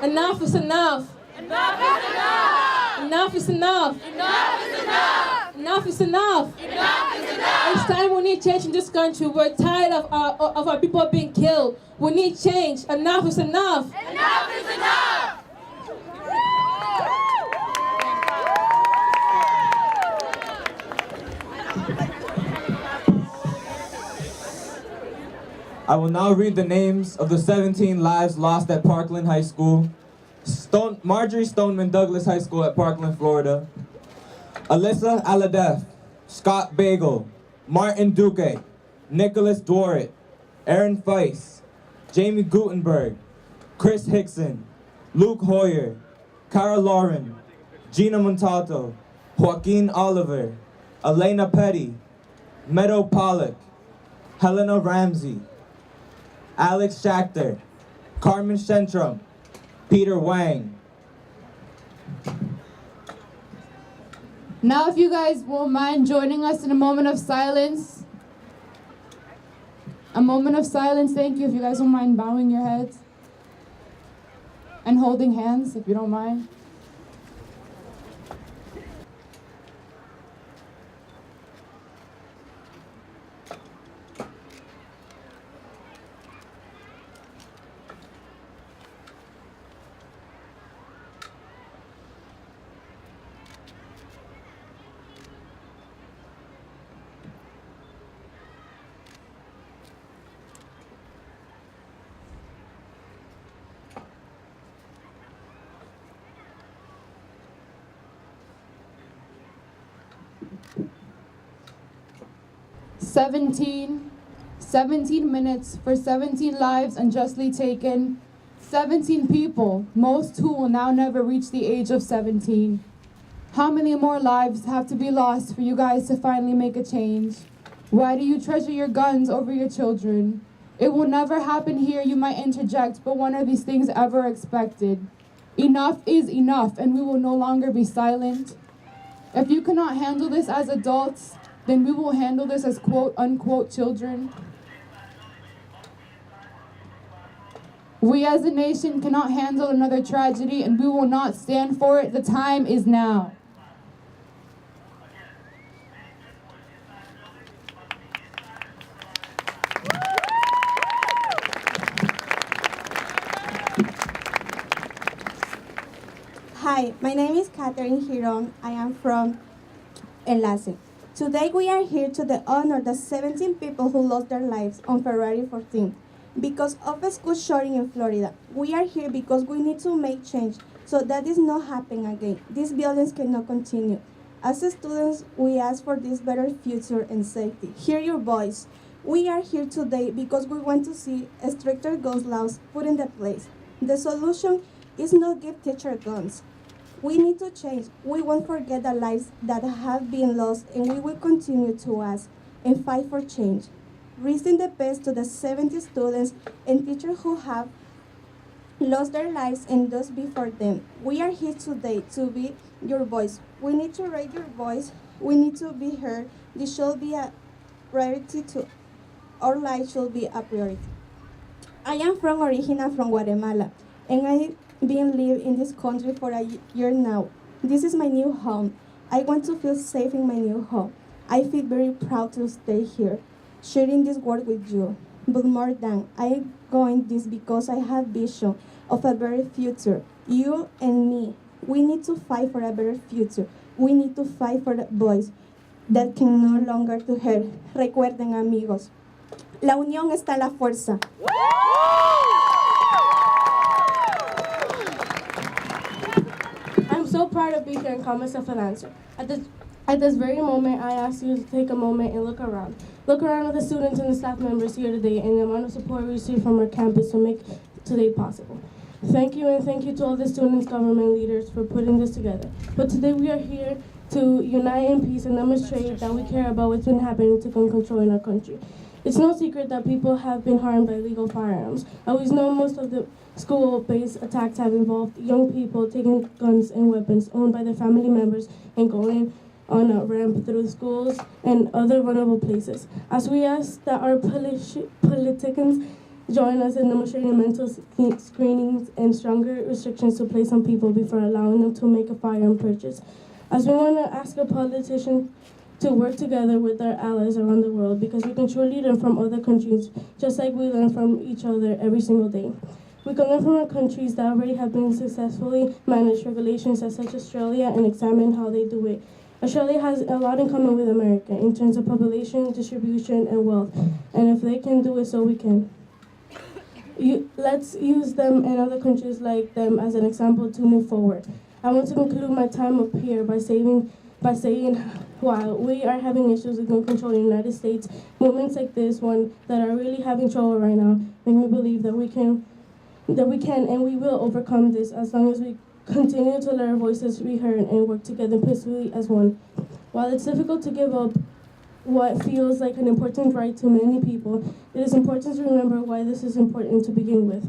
Enough is enough. Enough is enough! Enough is enough. Enough is enough! Enough is enough. Enough is enough! It's time we need change in this country. We're tired of our people being killed. We need change. Enough is enough. Enough is enough! I will now read the names of the 17 lives lost at Parkland High School. Marjorie Stoneman Douglas High School at Parkland, Florida. Alyssa Aladef, Scott Bagel, Martin Duque, Nicholas Dworet, Aaron Feist, Jamie Gutenberg, Chris Hickson, Luke Hoyer, Cara Lauren, Gina Montalto, Joaquin Oliver, Elena Petty, Meadow Pollock, Helena Ramsey, Alex Schachter, Carmen Shentrum, Peter Wang. Now if you guys won't mind joining us in a moment of silence. A moment of silence, thank you. If you guys don't mind bowing your heads. And holding hands, if you don't mind. Seventeen minutes for 17 lives unjustly taken. 17 people, most who will now never reach the age of 17. How many more lives have to be lost for you guys to finally make a change? Why do you treasure your guns over your children? It will never happen here, you might interject, but when are these things ever expected? Enough is enough, and we will no longer be silent. If you cannot handle this as adults, then we will handle this as quote-unquote children. We as a nation cannot handle another tragedy, and we will not stand for it. The time is now. Hi, my name is Catherine Giron. I am from Enlace. Today we are here to honor the 17 people who lost their lives on February 14th because of a school shooting in Florida. We are here because we need to make change so that this not happen again. This violence cannot continue. As students, we ask for this better future and safety. Hear your voice. We are here today because we want to see stricter gun laws put into place. The solution is not give teacher guns. We need to change. We won't forget the lives that have been lost, and we will continue to ask and fight for change. Raising the best to the 70 students and teachers who have lost their lives and those before them. We are here today to be your voice. We need to raise your voice. We need to be heard. This should be a priority to our life should be a priority. I am originally from Guatemala, and I've been living in this country for a year now. This is my new home. I want to feel safe in my new home. I feel very proud to stay here, sharing this work with you. But more than, I'm going this because I have vision of a better future. You and me, we need to fight for a better future. We need to fight for the voice that can no longer to hurt. Recuerden, amigos, la unión está en la fuerza. I'm so proud of being here in Commerce of Finance. At this very moment, I ask you to take a moment and look around. Look around at the students and the staff members here today and the amount of support we receive from our campus to make today possible. Thank you, and thank you to all the students, government leaders for putting this together. But today we are here to unite in peace and demonstrate that we care about what's been happening to gun control in our country. It's no secret that people have been harmed by illegal firearms. I always know most of the school-based attacks have involved young people taking guns and weapons owned by their family members and going on a ramp through schools and other vulnerable places. As we ask that our politicians join us in demonstrating mental screenings and stronger restrictions to place on people before allowing them to make a firearm purchase. As we want to ask our politicians to work together with our allies around the world, because we can truly learn from other countries, just like we learn from each other every single day. We can learn from our countries that already have been successfully managed regulations such as Australia and examine how they do it. Australia has a lot in common with America in terms of population, distribution, and wealth, and if they can do it, so we can. Let's use them and other countries like them as an example to move forward. I want to conclude my time up here by saying while we are having issues with gun control in the United States, movements like this one that are really having trouble right now make me believe that we can and we will overcome this as long as we continue to let our voices be heard and work together peacefully as one. While it's difficult to give up what feels like an important right to many people, it is important to remember why this is important to begin with.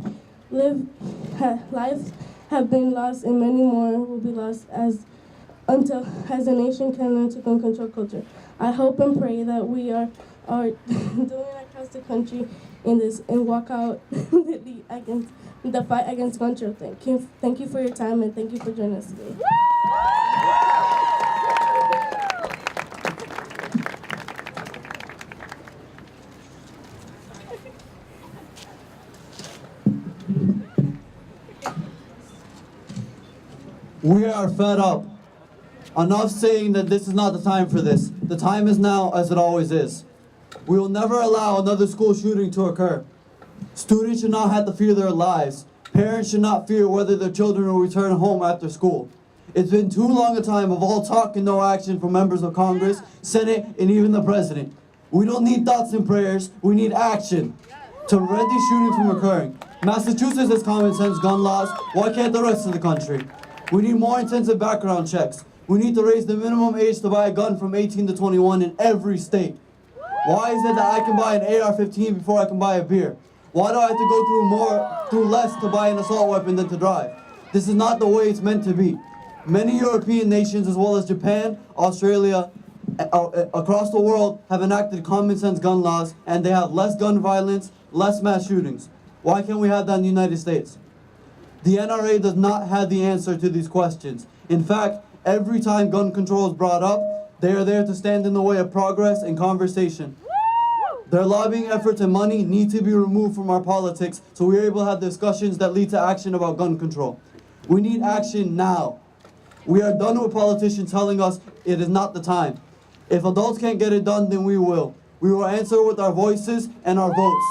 Lives have been lost and many more will be lost as the nation can learn to gun control culture. I hope and pray that we are doing across the country in this and walk out against the fight against gun control. Thank you for your time and thank you for joining us today. We are fed up. Enough saying that this is not the time for this. The time is now, as it always is. We will never allow another school shooting to occur. Students should not have to fear their lives. Parents should not fear whether their children will return home after school. It's been too long a time of all talk and no action from members of Congress, Senate, and even the President. We don't need thoughts and prayers, we need action to prevent these shootings from occurring. Massachusetts has common sense gun laws, why can't the rest of the country? We need more intensive background checks. We need to raise the minimum age to buy a gun from 18 to 21 in every state. Why is it that I can buy an AR-15 before I can buy a beer? Why do I have to go through less to buy an assault weapon than to drive? This is not the way it's meant to be. Many European nations, as well as Japan, Australia, across the world, have enacted common sense gun laws, and they have less gun violence, less mass shootings. Why can't we have that in the United States? The NRA does not have the answer to these questions. In fact, every time gun control is brought up, they are there to stand in the way of progress and conversation. Their lobbying efforts and money need to be removed from our politics so we are able to have discussions that lead to action about gun control. We need action now. We are done with politicians telling us it is not the time. If adults can't get it done, then we will. We will answer with our voices and our votes.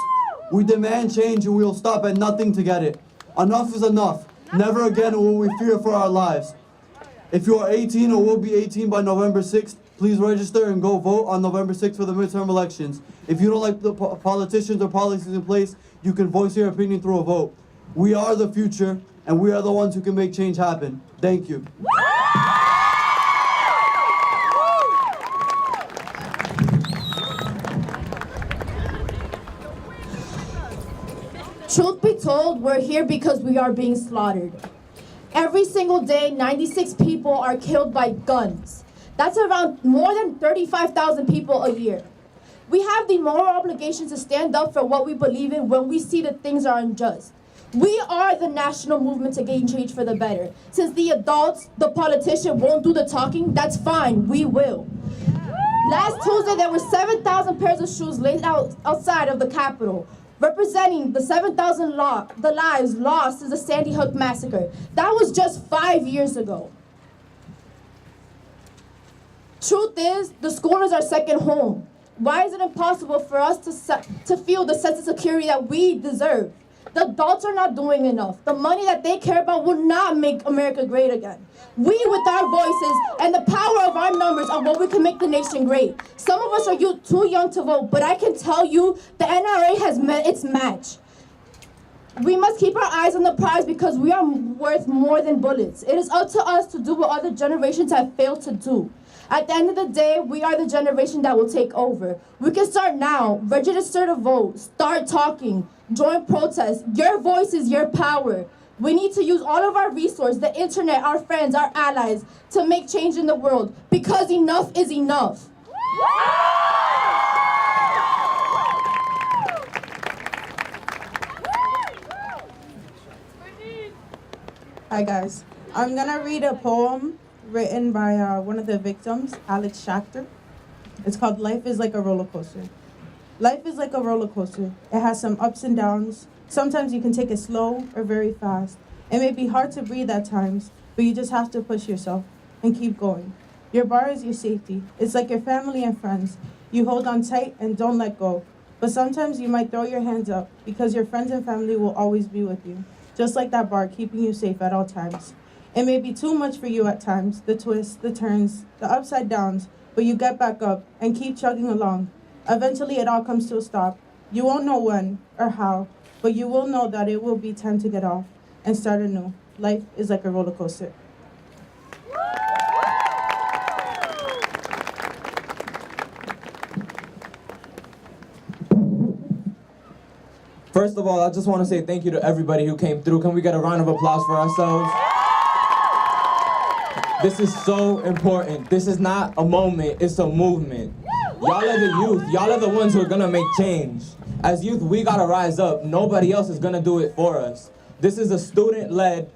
We demand change and we will stop at nothing to get it. Enough is enough. Never again will we fear for our lives. If you are 18 or will be 18 by November 6th, please register and go vote on November 6th for the midterm elections. If you don't like the politicians or policies in place, you can voice your opinion through a vote. We are the future, and we are the ones who can make change happen. Thank you. Truth be told, we're here because we are being slaughtered. Every single day, 96 people are killed by guns. That's around more than 35,000 people a year. We have the moral obligation to stand up for what we believe in when we see that things are unjust. We are the national movement to gain change for the better. Since the adults, the politician won't do the talking, that's fine, we will. Last Tuesday, there were 7,000 pairs of shoes laid out outside of the Capitol, representing the 7,000 lives lost since the Sandy Hook massacre. That was just 5 years ago. Truth is, the school is our second home. Why is it impossible for us to feel the sense of security that we deserve? The adults are not doing enough. The money that they care about will not make America great again. We, with our voices and the power of our numbers, are what we can make the nation great. Some of us are too young to vote, but I can tell you the NRA has met its match. We must keep our eyes on the prize because we are worth more than bullets. It is up to us to do what other generations have failed to do. At the end of the day, we are the generation that will take over. We can start now. Register to vote. Start talking. Join protests. Your voice is your power. We need to use all of our resources, the internet, our friends, our allies, to make change in the world. Because enough is enough. Hi guys. I'm gonna read a poem written by one of the victims, Alex Schachter. It's called Life is Like a Roller Coaster. Life is like a roller coaster. It has some ups and downs. Sometimes you can take it slow or very fast. It may be hard to breathe at times, but you just have to push yourself and keep going. Your bar is your safety. It's like your family and friends. You hold on tight and don't let go. But sometimes you might throw your hands up because your friends and family will always be with you. Just like that bar, keeping you safe at all times. It may be too much for you at times, the twists, the turns, the upside downs, but you get back up and keep chugging along. Eventually it all comes to a stop. You won't know when or how, but you will know that it will be time to get off and start anew. Life is like a roller coaster. First of all, I just want to say thank you to everybody who came through. Can we get a round of applause for ourselves? This is so important. This is not a moment, it's a movement. Y'all are the youth. Y'all are the ones who are gonna make change. As youth, we gotta rise up. Nobody else is gonna do it for us. This is a student-led,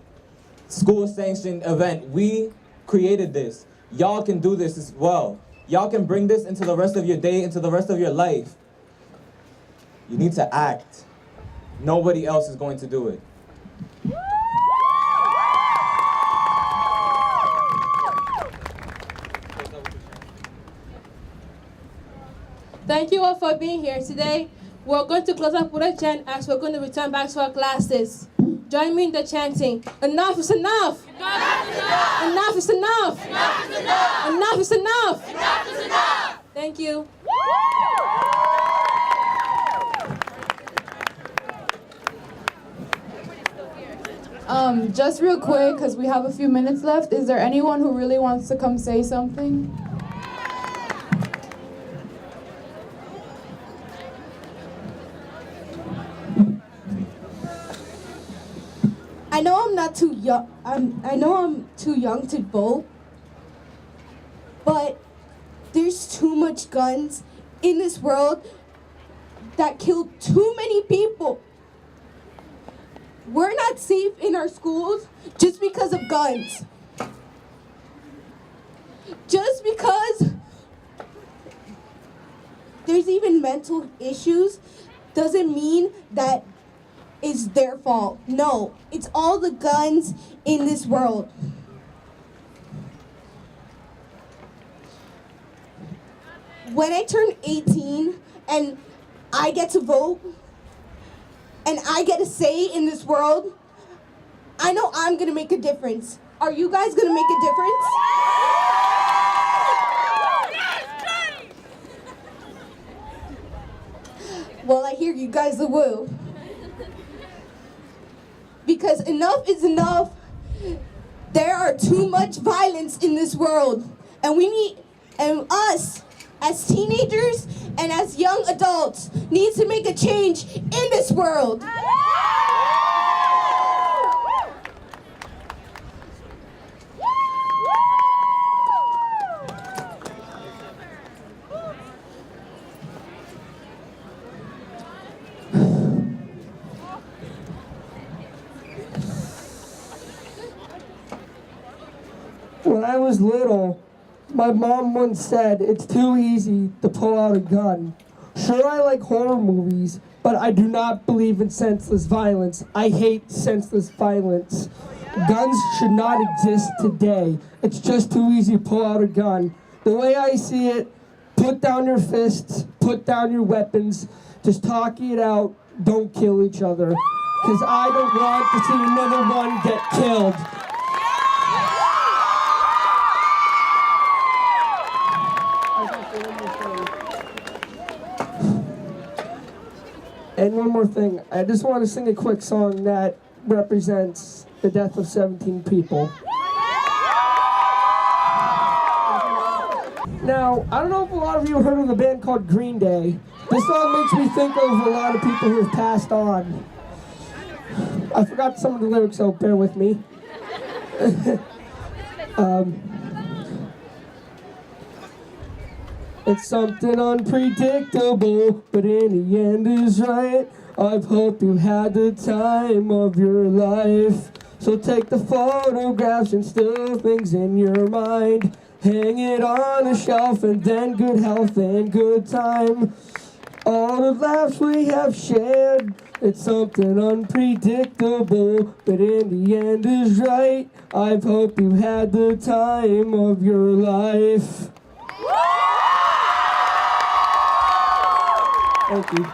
school-sanctioned event. We created this. Y'all can do this as well. Y'all can bring this into the rest of your day, into the rest of your life. You need to act. Nobody else is going to do it. Thank you all for being here today. We're going to close up with a chant as we're going to return back to our classes. Join me in the chanting. Enough is enough. Enough is enough. Enough is enough. Enough is enough. Enough is enough. Enough is enough. Thank you. Just real quick, because we have a few minutes left, is there anyone who really wants to come say something? I know I'm not too young. I know I'm too young to vote, but there's too much guns in this world that kill too many people. We're not safe in our schools just because of guns. Just because there's even mental issues doesn't mean that it's their fault. No, it's all the guns in this world. When I turn 18 and I get to vote, and I get a say in this world, I know I'm gonna make a difference. Are you guys gonna make a difference? Well, I hear you guys will. Because enough is enough. There are too much violence in this world. And us, as teenagers and as young adults, need to make a change in this world. When I was little, my mom once said it's too easy to pull out a gun. Sure, I like horror movies, but I do not believe in senseless violence. I hate senseless violence. Guns should not exist today. It's just too easy to pull out a gun. The way I see it, put down your fists, put down your weapons, just talk it out, don't kill each other. Because I don't want to see another one get killed. And one more thing, I just want to sing a quick song that represents the death of 17 people. Now, I don't know if a lot of you have heard of the band called Green Day. This song makes me think of a lot of people who have passed on. I forgot some of the lyrics, so bear with me. It's something unpredictable, but in the end is right. I hope you had the time of your life. So take the photographs and still things in your mind. Hang it on a shelf and then good health and good time. All the laughs we have shared, it's something unpredictable, but in the end is right. I hope you had the time of your life. Thank you.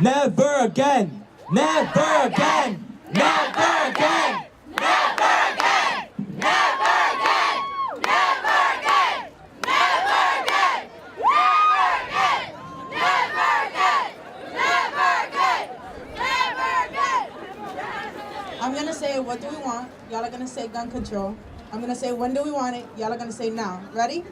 Never again! Never again! Never again! Never again! Never again! Never again! Never again! Never again! Never again! Never again! Never again! I'm gonna say, what do we want? Y'all are gonna say gun control. I'm gonna say, when do we want it? Y'all are gonna say now. Ready?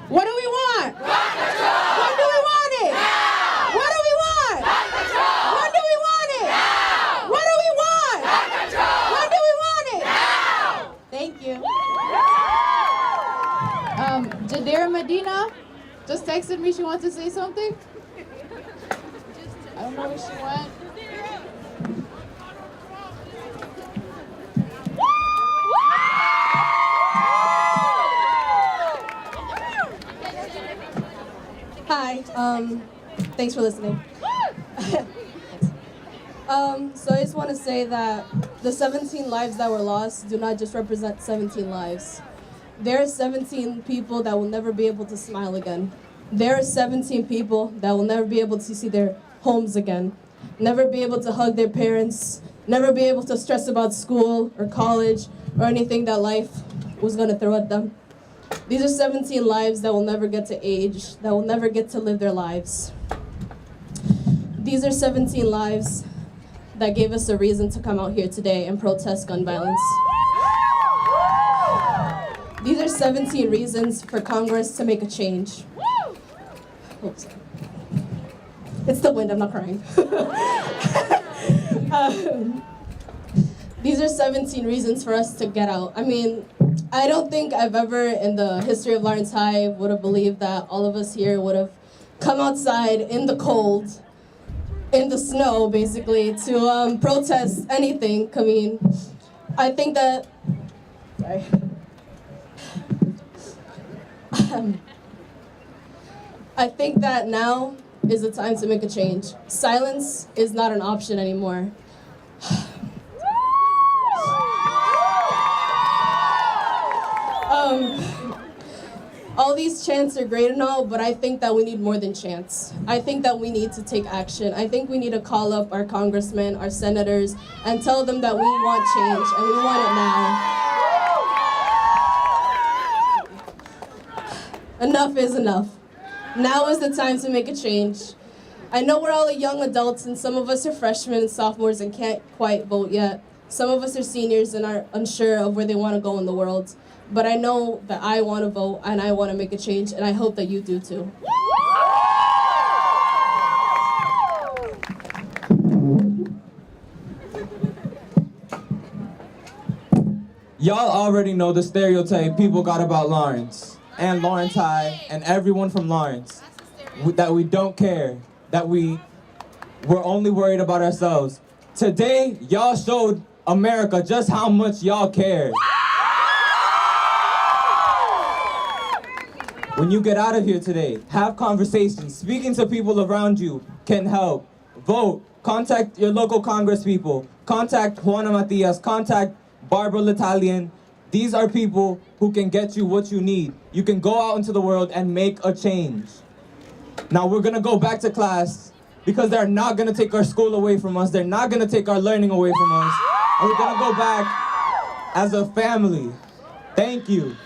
What do we want? Gun control! When do we want it? Now! What do we want? Gun control! When do we want it? Now! What do we want? Gun control! When do we want it? Now! Thank you. Jadira Medina just texted me. She wants to say something. I don't know where she went. Hi, thanks for listening. So I just want to say that the 17 lives that were lost do not just represent 17 lives. There are 17 people that will never be able to smile again. There are 17 people that will never be able to see their homes again, never be able to hug their parents, never be able to stress about school or college or anything that life was going to throw at them. These are 17 lives that will never get to age, that will never get to live their lives. These are 17 lives that gave us a reason to come out here today and protest gun violence. These are 17 reasons for Congress to make a change. Oh, sorry. It's the wind, I'm not crying. These are 17 reasons for us to get out. I mean, I don't think I've ever in the history of Lawrence High would have believed that all of us here would have come outside in the cold, in the snow, basically, to protest anything. I mean, I think that, sorry. I think that now is the time to make a change. Silence is not an option anymore. All these chants are great and all, but I think that we need more than chants. I think that we need to take action. I think we need to call up our congressmen, our senators, and tell them that we want change, and we want it now. Enough is enough. Now is the time to make a change. I know we're all young adults, and some of us are freshmen and sophomores and can't quite vote yet. Some of us are seniors and are unsure of where they want to go in the world. But I know that I want to vote and I want to make a change, and I hope that you do too. Y'all already know the stereotype people got about Lawrence and Lawrence High and everyone from Lawrence. That we don't care, that we're only worried about ourselves. Today, y'all showed America just how much y'all care. When you get out of here today, have conversations. Speaking to people around you can help. Vote. Contact your local Congress people. Contact Juana Matias. Contact Barbara L'Italian. These are people who can get you what you need. You can go out into the world and make a change. Now we're gonna go back to class because they're not gonna take our school away from us. They're not gonna take our learning away from us. And we're gonna go back as a family. Thank you.